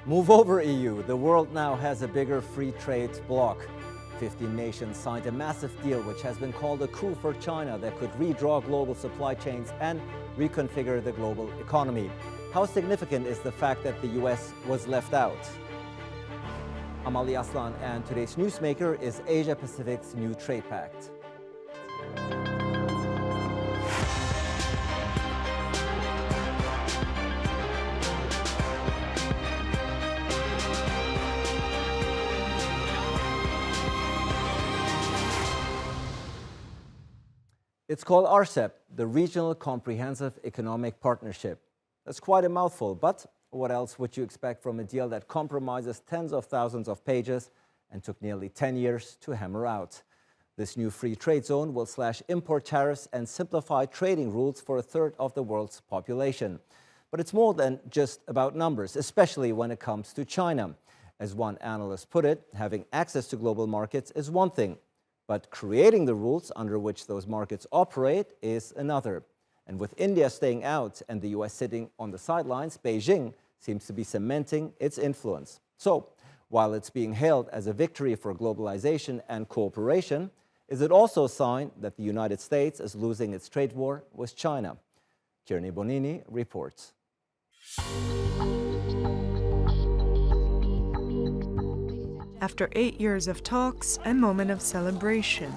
Move over EU. The world now has a bigger free trade bloc. 15 nations signed a massive deal which has been called a coup for China that could redraw global supply chains and reconfigure the global economy. How significant is the fact that the US was left out? I'm Ali Aslan, and today's newsmaker is Asia Pacific's new trade pact. It's called Rcep, the Regional Comprehensive Economic Partnership. That's quite a mouthful, but what else would you expect from a deal that compromises tens of thousands of pages and took nearly 10 years to hammer out? This new free trade zone will slash import tariffs and simplify trading rules for a third of the world's population. But it's more than just about numbers, especially when it comes to China. As one analyst put it, having access to global markets is one thing, but creating the rules under which those markets operate is another. And with India staying out and the US sitting on the sidelines, Beijing seems to be cementing its influence. So, while it's being hailed as a victory for globalization and cooperation, is it also a sign that the United States is losing its trade war with China? Tierney Bonini reports. After 8 years of talks, a moment of celebration.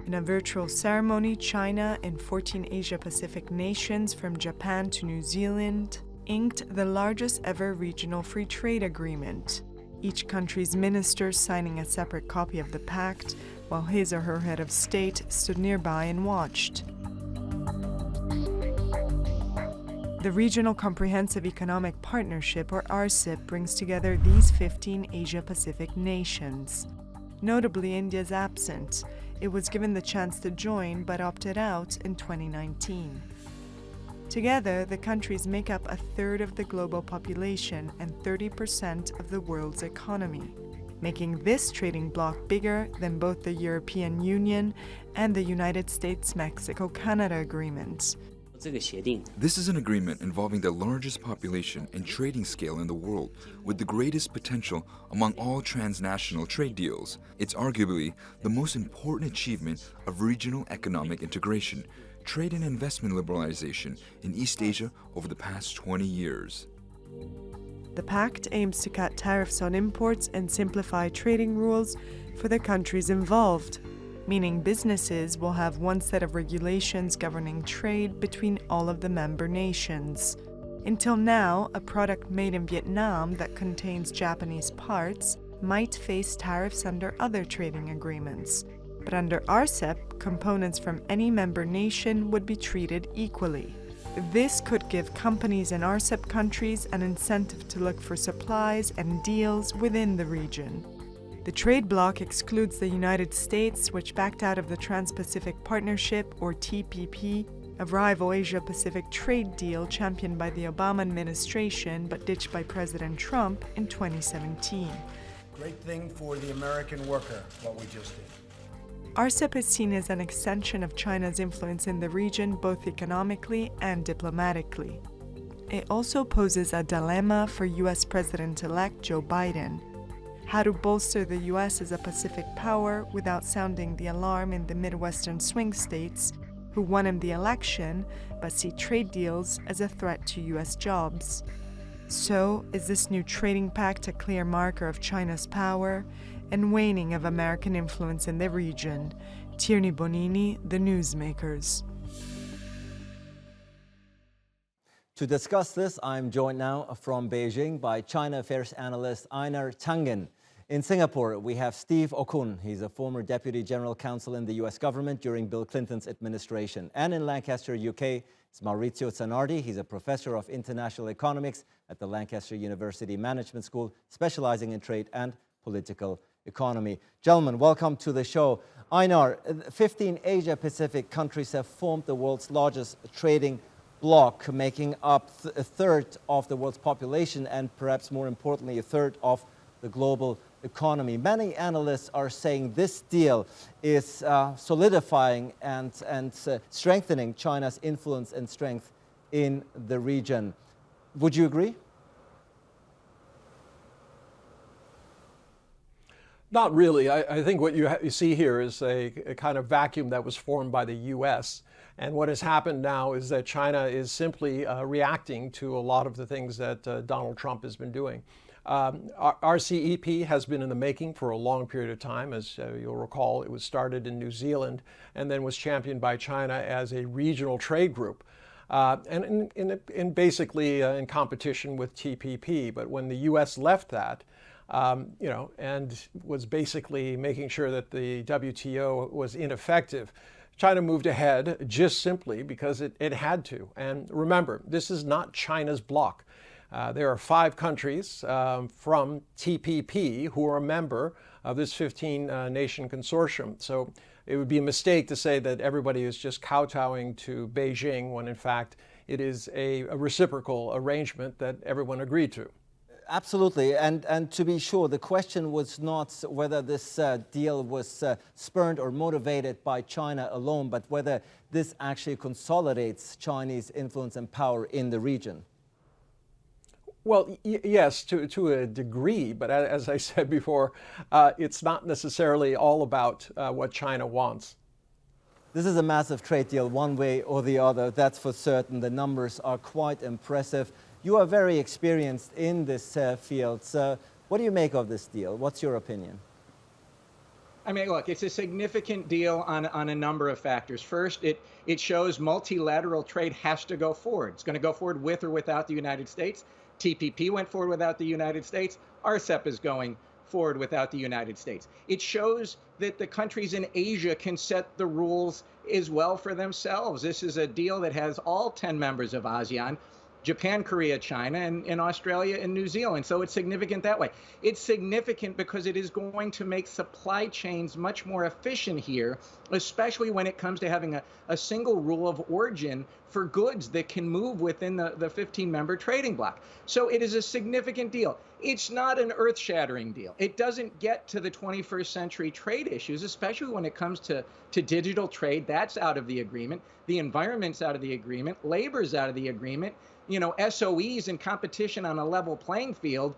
In a virtual ceremony, China and 14 Asia-Pacific nations from Japan to New Zealand inked the largest ever regional free trade agreement, each country's minister signing a separate copy of the pact, while his or her head of state stood nearby and watched. The Regional Comprehensive Economic Partnership, or Rcep, brings together these 15 Asia-Pacific nations. Notably, India is absent. It was given the chance to join but opted out in 2019. Together, the countries make up a third of the global population and 30% of the world's economy, making this trading bloc bigger than both the European Union and the United States-Mexico-Canada agreement. This is an agreement involving the largest population and trading scale in the world, with the greatest potential among all transnational trade deals. It's arguably the most important achievement of regional economic integration, trade and investment liberalization in East Asia over the past 20 years. The pact aims to cut tariffs on imports and simplify trading rules for the countries involved, meaning businesses will have one set of regulations governing trade between all of the member nations. Until now, a product made in Vietnam that contains Japanese parts might face tariffs under other trading agreements. But under Rcep, components from any member nation would be treated equally. This could give companies in Rcep countries an incentive to look for supplies and deals within the region. The trade bloc excludes the United States, which backed out of the Trans-Pacific Partnership, or TPP, a rival Asia-Pacific trade deal championed by the Obama administration but ditched by President Trump in 2017. Great thing for the American worker, what we just did. Rcep is seen as an extension of China's influence in the region, both economically and diplomatically. It also poses a dilemma for U.S. President-elect Joe Biden: how to bolster the U.S. as a Pacific power without sounding the alarm in the Midwestern swing states, who won him the election but see trade deals as a threat to U.S. jobs. So, is this new trading pact a clear marker of China's power and waning of American influence in the region? Tierney Bonini, The Newsmakers. To discuss this, I'm joined now from Beijing by China Affairs analyst Einar Tangen. In Singapore, we have Steve Okun. He's a former Deputy General Counsel in the US government during Bill Clinton's administration. And in Lancaster, UK, it's Maurizio Zanardi. He's a professor of international economics at the Lancaster University Management School, specializing in trade and political economy. Gentlemen, welcome to the show. Einar, 15 Asia-Pacific countries have formed the world's largest trading bloc, making up a third of the world's population and perhaps more importantly, a third of the global economy. Many analysts are saying this deal is solidifying and strengthening China's influence and strength in the region. Would you agree? Not really. I think what you see here is a kind of vacuum that was formed by the U.S. And what has happened now is that China is simply reacting to a lot of the things that Donald Trump has been doing. RCEP has been in the making for a long period of time. As you'll recall, it was started in New Zealand and then was championed by China as a regional trade group. And basically in competition with TPP. But when the U.S. left that, and was basically making sure that the WTO was ineffective, China moved ahead just simply because it had to. And remember, this is not China's bloc. There are 5 countries from TPP who are a member of this 15-nation consortium. So it would be a mistake to say that everybody is just kowtowing to Beijing when in fact it is a reciprocal arrangement that everyone agreed to. Absolutely, and to be sure, the question was not whether this deal was spurred or motivated by China alone, but whether this actually consolidates Chinese influence and power in the region. Well, yes, to a degree, but as I said before, it's not necessarily all about what China wants. This is a massive trade deal one way or the other, that's for certain. The numbers are quite impressive. You are very experienced in this field. So what do you make of this deal? What's your opinion? I mean, look, it's a significant deal on a number of factors. First, it shows multilateral trade has to go forward. It's going to go forward with or without the United States. TPP went forward without the United States. Rcep is going forward without the United States. It shows that the countries in Asia can set the rules as well for themselves. This is a deal that has all 10 members of ASEAN, Japan, Korea, China, and Australia and New Zealand. So it's significant that way. It's significant because it is going to make supply chains much more efficient here, especially when it comes to having a single rule of origin for goods that can move within the 15-member trading bloc. So it is a significant deal. It's not an earth-shattering deal. It doesn't get to the 21st century trade issues, especially when it comes to digital trade. That's out of the agreement. The environment's out of the agreement. Labor's out of the agreement. You know, SOEs and competition on a level playing field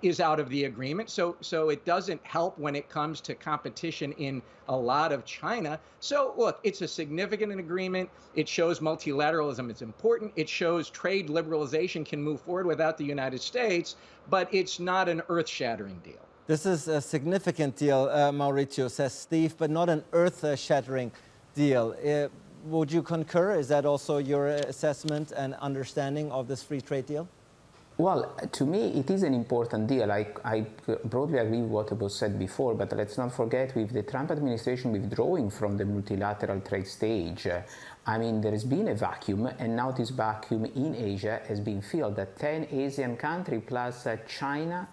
is out of the agreement. So it doesn't help when it comes to competition in a lot of China. So look, it's a significant agreement. It shows multilateralism is important. It shows trade liberalization can move forward without the United States, but it's not an earth-shattering deal. This is a significant deal, Maurizio, says Steve, but not an earth-shattering deal. Would you concur? Is that also your assessment and understanding of this free trade deal? Well, to me, it is an important deal. I broadly agree with what was said before, but let's not forget, with the Trump administration withdrawing from the multilateral trade stage, I mean, there has been a vacuum, and now this vacuum in Asia has been filled. That 10 Asian countries plus China,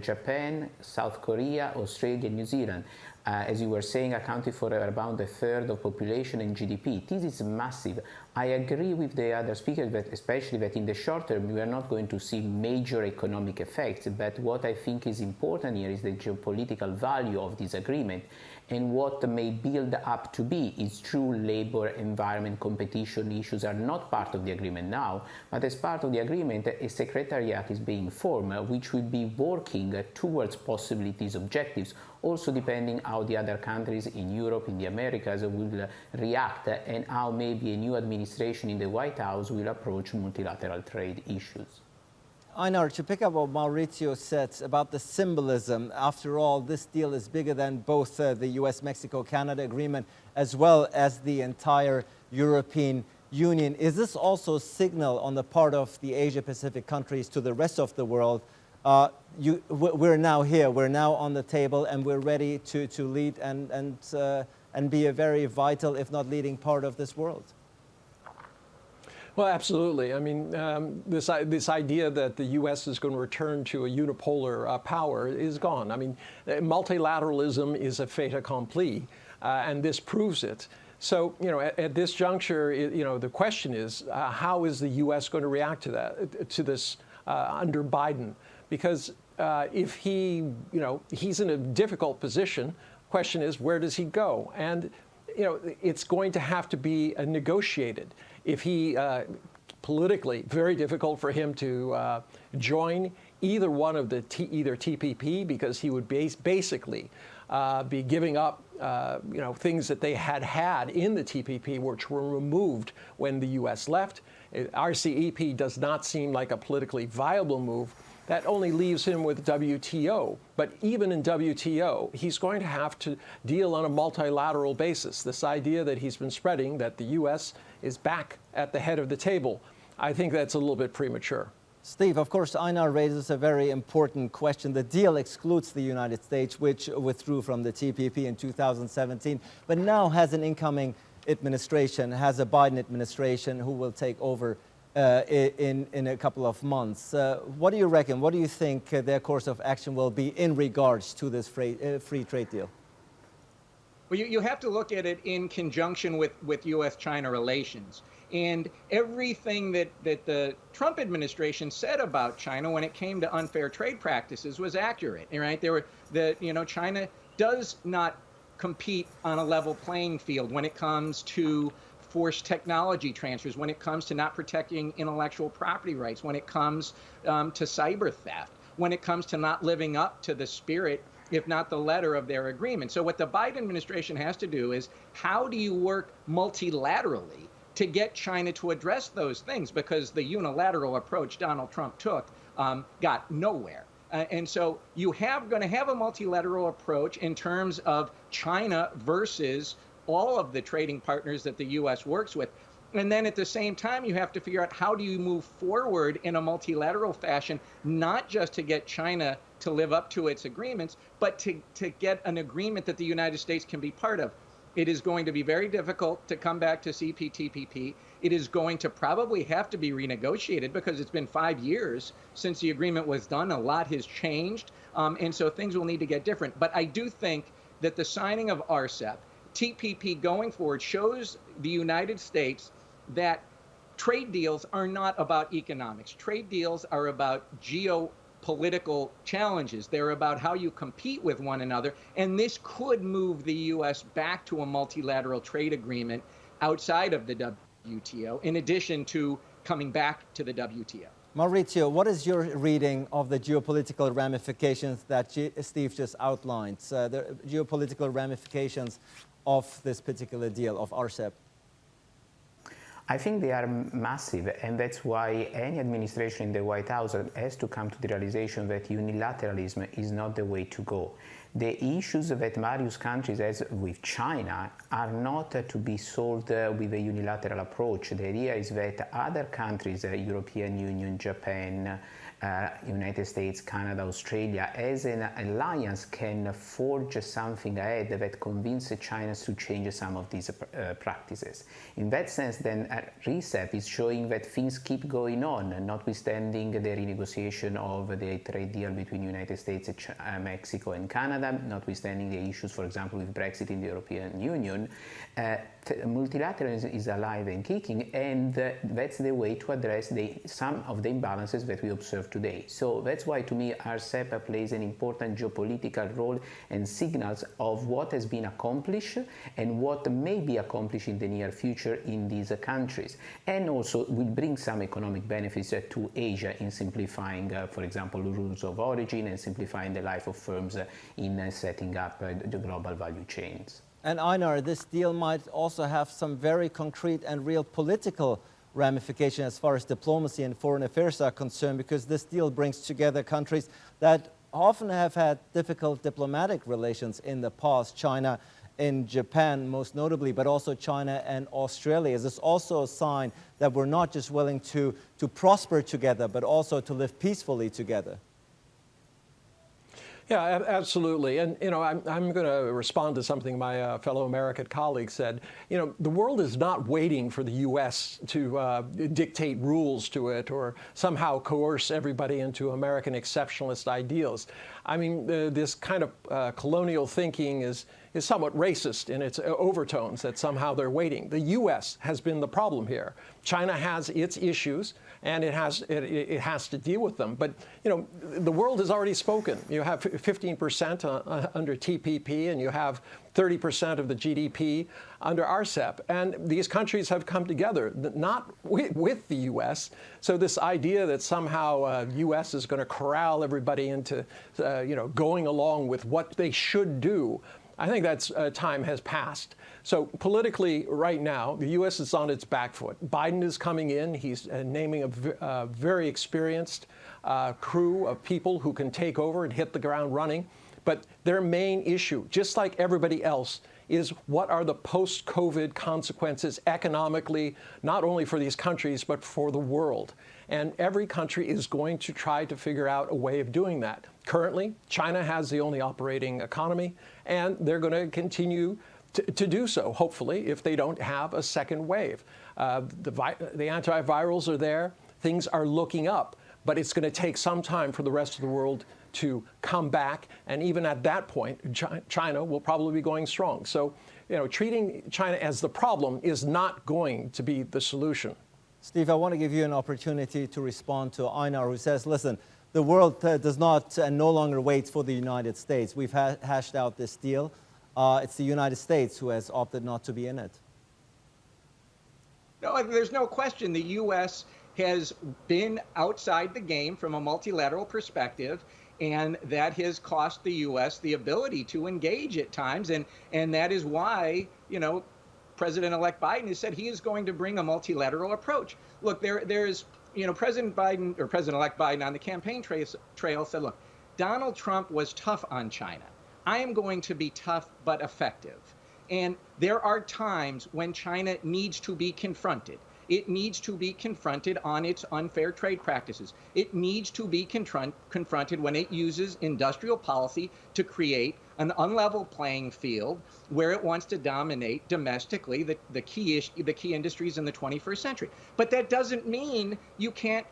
Japan, South Korea, Australia, New Zealand, as you were saying, accounted for around a third of population and GDP. This is massive. I agree with the other speakers, that especially that in the short term, we are not going to see major economic effects. But what I think is important here is the geopolitical value of this agreement. And what may build up to be is true labor, environment, competition issues are not part of the agreement now, but as part of the agreement, a secretariat is being formed, which will be working towards possibly these objectives, also depending how the other countries in Europe, in the Americas will react, and how maybe a new administration in the White House will approach multilateral trade issues. Einar, to pick up what Maurizio said about the symbolism, after all, this deal is bigger than both the US-Mexico-Canada agreement as well as the entire European Union. Is this also a signal on the part of the Asia-Pacific countries to the rest of the world? We're now here, we're now on the table, and we're ready to lead and be a very vital, if not leading part of this world? Well, absolutely. I mean, this idea that the U.S. is going to return to a unipolar power is gone. I mean, multilateralism is a fait accompli, and this proves it. So, you know, at this juncture, you know, the question is, how is the U.S. going to react to that, to this under Biden? Because if he, you know, he's in a difficult position. Question is, where does he go? And, you know, it's going to have to be negotiated. If he politically very difficult for him to join either one of the either TPP, because he would basically be giving up things that they had in the TPP, which were removed when the U.S. left. RCEP does not seem like a politically viable move. That only leaves him with WTO. But even in WTO, he's going to have to deal on a multilateral basis. This idea that he's been spreading, that the U.S. is back at the head of the table, I think that's a little bit premature. Steve, of course, Einar raises a very important question. The deal excludes the United States, which withdrew from the TPP in 2017, but now has an incoming administration, has a Biden administration who will take over in a couple of months. What do you reckon? What do you think their course of action will be in regards to this free trade deal? Well, you have to look at it in conjunction with U.S.-China relations. And everything that the Trump administration said about China when it came to unfair trade practices was accurate, right? China does not compete on a level playing field when it comes to forced technology transfers, when it comes to not protecting intellectual property rights, when it comes to cyber theft, when it comes to not living up to the spirit, if not the letter, of their agreement. So what the Biden administration has to do is, how do you work multilaterally to get China to address those things? Because the unilateral approach Donald Trump took got nowhere. And so you going to have a multilateral approach in terms of China versus all of the trading partners that the U.S. works with. And then at the same time, you have to figure out, how do you move forward in a multilateral fashion, not just to get China to live up to its agreements, but to get an agreement that the United States can be part of. It is going to be very difficult to come back to CPTPP. It is going to probably have to be renegotiated, because it's been 5 years since the agreement was done. A lot has changed, and so things will need to get different. But I do think that the signing of R-cep, TPP going forward, shows the United States that trade deals are not about economics. Trade deals are about geopolitical challenges. They're about how you compete with one another. And this could move the U.S. back to a multilateral trade agreement outside of the WTO, in addition to coming back to the WTO. Maurizio, what is your reading of the geopolitical ramifications that Steve just outlined, the geopolitical ramifications of this particular deal, of R-cep? I think they are massive, and that's why any administration in the White House has to come to the realization that unilateralism is not the way to go. The issues that various countries have with China are not to be solved with a unilateral approach. The idea is that other countries, European Union, Japan, United States, Canada, Australia, as an alliance, can forge something ahead that convinces China to change some of these practices. In that sense, then, Rcep is showing that things keep going on, notwithstanding the renegotiation of the trade deal between the United States, Mexico, and Canada, notwithstanding the issues, for example, with Brexit in the European Union. Multilateralism is alive and kicking, and that's the way to address some of the imbalances that we observe today. So that's why, to me, R-cep plays an important geopolitical role and signals of what has been accomplished and what may be accomplished in the near future in these countries, and also will bring some economic benefits to Asia in simplifying, for example, rules of origin, and simplifying the life of firms in setting up the global value chains. And Einar, this deal might also have some very concrete and real political ramifications as far as diplomacy and foreign affairs are concerned, because this deal brings together countries that often have had difficult diplomatic relations in the past. China and Japan most notably, but also China and Australia. Is this also a sign that we're not just willing to prosper together, but also to live peacefully together? Yeah, absolutely. And, I'm going to respond to something my fellow American colleague said. The world is not waiting for the U.S. to dictate rules to it or somehow coerce everybody into American exceptionalist ideals. I mean, this kind of colonial thinking is somewhat racist in its overtones, that somehow they're waiting. The U.S. has been the problem here. China has its issues, and it has to deal with them. But the world has already spoken. You have 15% under TPP, and you have 30% of the GDP under Rcep. And these countries have come together, not with the U.S. So this idea that somehow U.S. is going to corral everybody into, going along with what they should do, I think that's time has passed. So politically, right now, the U.S. is on its back foot. Biden is coming in. He's naming a very experienced crew of people who can take over and hit the ground running. But their main issue, just like everybody else, is what are the post-COVID consequences economically, not only for these countries, but for the world. And every country is going to try to figure out a way of doing that. Currently, China has the only operating economy, and they're going to continue to do so, hopefully, if they don't have a second wave. The antivirals are there. Things are looking up. But it's going to take some time for the rest of the world to come back. And even at that point, China will probably be going strong. So, treating China as the problem is not going to be the solution. Steve, I want to give you an opportunity to respond to Einar, who says, listen, the world does not and no longer waits for the United States. We've hashed out this deal. It's the United States who has opted not to be in it. No, there's no question the U.S. has been outside the game from a multilateral perspective, and that has cost the U.S. the ability to engage at times, and that is why, President-elect Biden has said he is going to bring a multilateral approach. Look, there's, President Biden, or President-elect Biden on the campaign trail said, look, Donald Trump was tough on China. I am going to be tough but effective. And there are times when China needs to be confronted. It needs to be confronted on its unfair trade practices. It needs to be confronted when it uses industrial policy to create an unlevel playing field where it wants to dominate domestically the key industries in the 21st century. But that doesn't mean you can't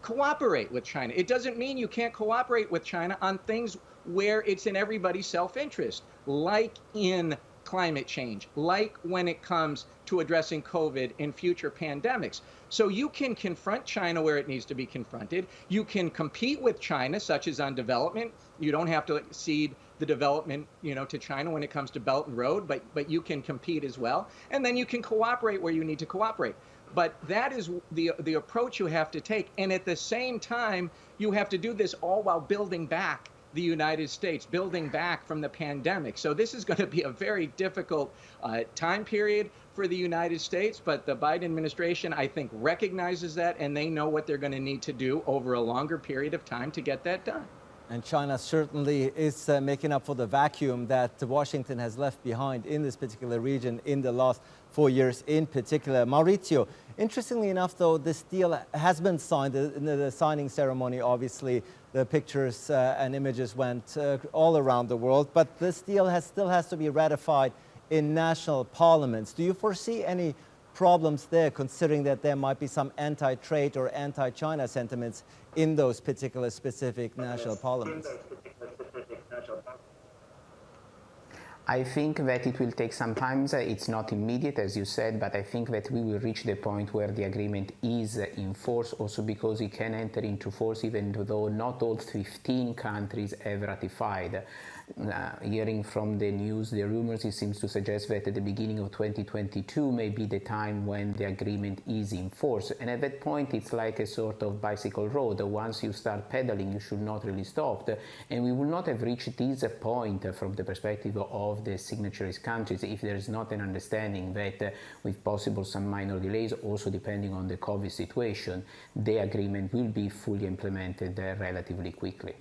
cooperate with China. It doesn't mean you can't cooperate with China on things where it's in everybody's self-interest, like in climate change, like when it comes to addressing COVID and future pandemics. So you can confront China where it needs to be confronted. You can compete with China, such as on development. You don't have to cede the development, to China when it comes to Belt and Road, but you can compete as well. And then you can cooperate where you need to cooperate. But that is the approach you have to take. And at the same time, you have to do this all while building back the United States, building back from the pandemic. So this is going to be a very difficult time period for the United States, but the Biden administration, I think, recognizes that, and they know what they're going to need to do over a longer period of time to get that done. And China certainly is making up for the vacuum that Washington has left behind in this particular region in the last 4 years in particular. Maurizio, interestingly enough, though, this deal has been signed. In the signing ceremony, obviously, the pictures and images went all around the world. But this deal still has to be ratified in national parliaments. Do you foresee any problems there, considering that there might be some anti-trade or anti-China sentiments in those particular specific national parliaments? I think that it will take some time. It's not immediate, as you said, but I think that we will reach the point where the agreement is in force, also because it can enter into force even though not all 15 countries have ratified. Hearing from the news, the rumors, it seems to suggest that at the beginning of 2022 may be the time when the agreement is in force. And at that point, it's like a sort of bicycle road. Once you start pedaling, you should not really stop. And we will not have reached this point from the perspective of the signatories countries if there is not an understanding that with possible some minor delays, also depending on the COVID situation, the agreement will be fully implemented relatively quickly.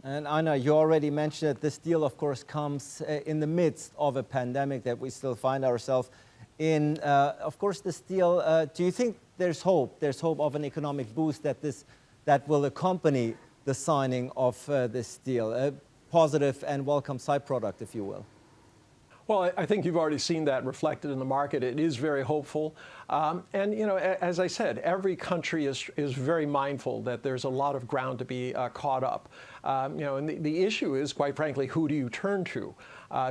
And Einar, you already mentioned that this deal, of course, comes in the midst of a pandemic that we still find ourselves in. Of course, this deal, do you think there's hope? There's hope of an economic boost that will accompany the signing of this deal, a positive and welcome side product, if you will? Well, I think you've already seen that reflected in the market. It is very hopeful. And, you know, as I said, every country is very mindful that there's a lot of ground to be caught up. You know, and the issue is, quite frankly, who do you turn to?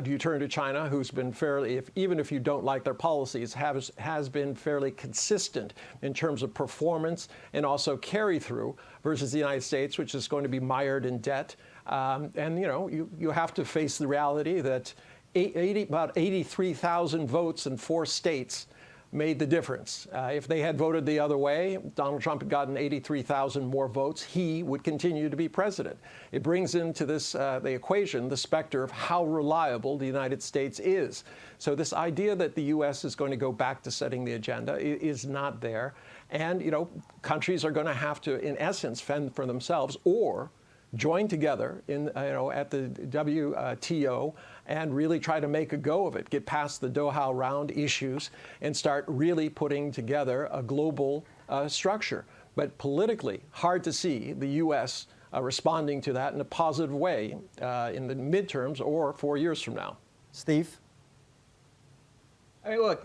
Do you turn to China, who's been fairly, even if you don't like their policies, has been fairly consistent in terms of performance and also carry through, versus the United States, which is going to be mired in debt. And, you know, you have to face the reality that about 83,000 votes in 4 states made the difference. If they had voted the other way, Donald Trump had gotten 83,000 more votes, he would continue to be president. It brings into this, the equation, the specter of how reliable the United States is. So this idea that the U.S. is going to go back to setting the agenda is not there. And, you know, countries are going to have to, in essence, fend for themselves or join together in, at the WTO and really try to make a go of it, get past the Doha round issues and start really putting together a global structure. But politically, hard to see the U.S. Responding to that in a positive way in the midterms or 4 years from now. Steve? I mean, look,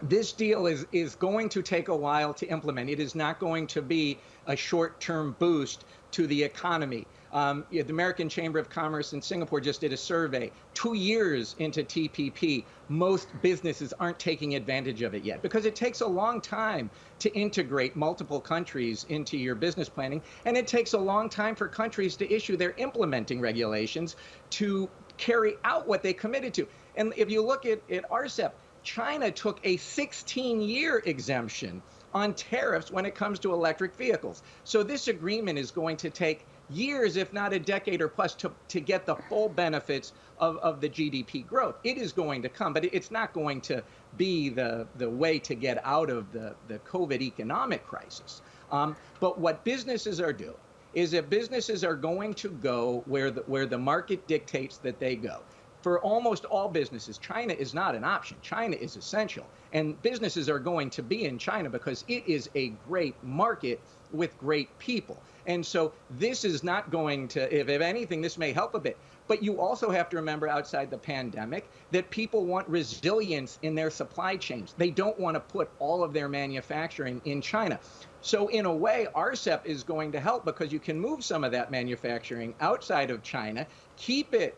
this deal is going to take a while to implement. It is not going to be a short-term boost to the economy. The American Chamber of Commerce in Singapore just did a survey. 2 years into TPP, most businesses aren't taking advantage of it yet because it takes a long time to integrate multiple countries into your business planning, and it takes a long time for countries to issue their implementing regulations to carry out what they committed to. And if you look at Rcep, China took a 16-year exemption on tariffs when it comes to electric vehicles. So this agreement is going to take years, if not a decade or plus, to get the full benefits of the GDP growth. It is going to come, but it's not going to be the way to get out of the COVID economic crisis. But what businesses are doing is that businesses are going to go where the market dictates that they go. For almost all businesses, China is not an option. China is essential. And businesses are going to be in China because it is a great market with great people. And so this is not going to, if anything, this may help a bit. But you also have to remember outside the pandemic that people want resilience in their supply chains. They don't want to put all of their manufacturing in China. So in a way, Rcep is going to help because you can move some of that manufacturing outside of China, keep it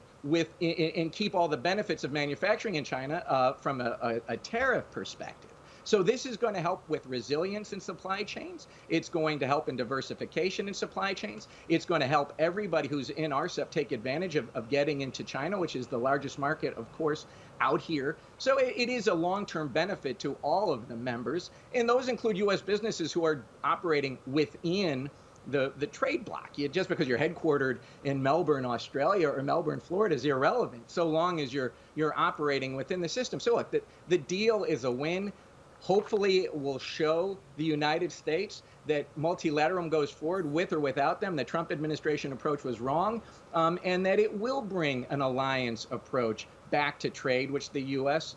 and keep all the benefits of manufacturing in China from a tariff perspective. So this is going to help with resilience in supply chains. It's going to help in diversification in supply chains. It's going to help everybody who's in Rcep take advantage of getting into China, which is the largest market, of course, out here. So it is a long-term benefit to all of the members. And those include U.S. businesses who are operating within the trade bloc. Just because you're headquartered in Melbourne, Australia, or Melbourne, Florida is irrelevant, so long as you're operating within the system. So look, the deal is a win. Hopefully it will show the United States that multilateralism goes forward with or without them. The Trump administration approach was wrong, and that it will bring an alliance approach back to trade, which the U.S.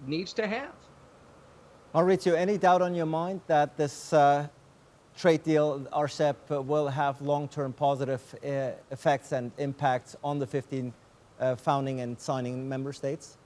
needs to have. Maurizio, any doubt on your mind that this trade deal, Rcep, will have long-term positive effects and impacts on the 15 founding and signing member states?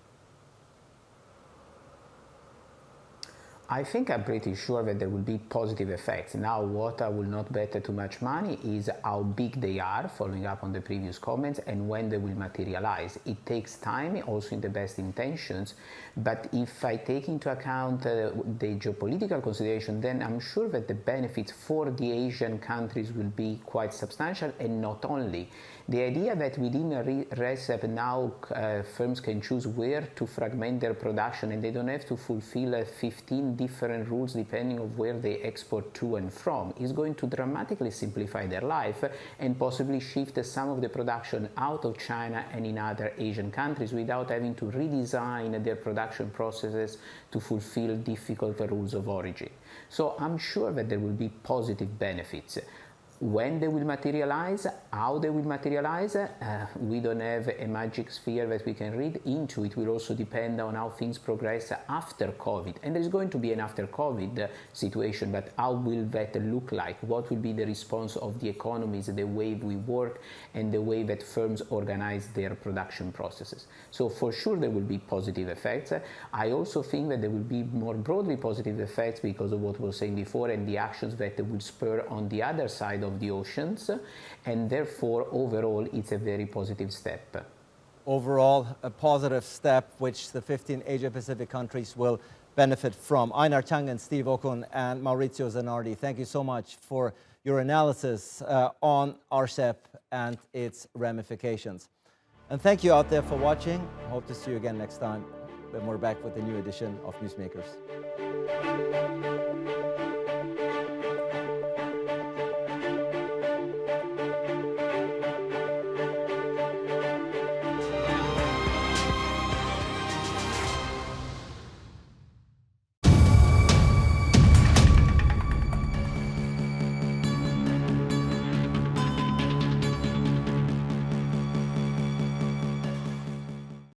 I think I'm pretty sure that there will be positive effects. Now, what I will not bet too much money is how big they are, following up on the previous comments, and when they will materialize. It takes time, also in the best intentions, but if I take into account the geopolitical consideration, then I'm sure that the benefits for the Asian countries will be quite substantial, and not only. The idea that within Rcep now firms can choose where to fragment their production and they don't have to fulfill 15 different rules depending on where they export to and from is going to dramatically simplify their life and possibly shift some of the production out of China and in other Asian countries without having to redesign their production processes to fulfill difficult rules of origin. So I'm sure that there will be positive benefits. When they will materialize, how they will materialize, we don't have a magic sphere that we can read into. It will also depend on how things progress after COVID. And there's going to be an after COVID situation, but how will that look like? What will be the response of the economies, the way we work, and the way that firms organize their production processes? So for sure there will be positive effects. I also think that there will be more broadly positive effects because of what we were saying before and the actions that they will spur on the other side of the oceans, and therefore overall it's a very positive step. Overall, a positive step which the 15 Asia-Pacific countries will benefit from. Einar Tangen, Steve Okun, and Maurizio Zanardi, thank you so much for your analysis on R-cep and its ramifications. And thank you out there for watching. Hope to see you again next time when we're back with a new edition of Newsmakers.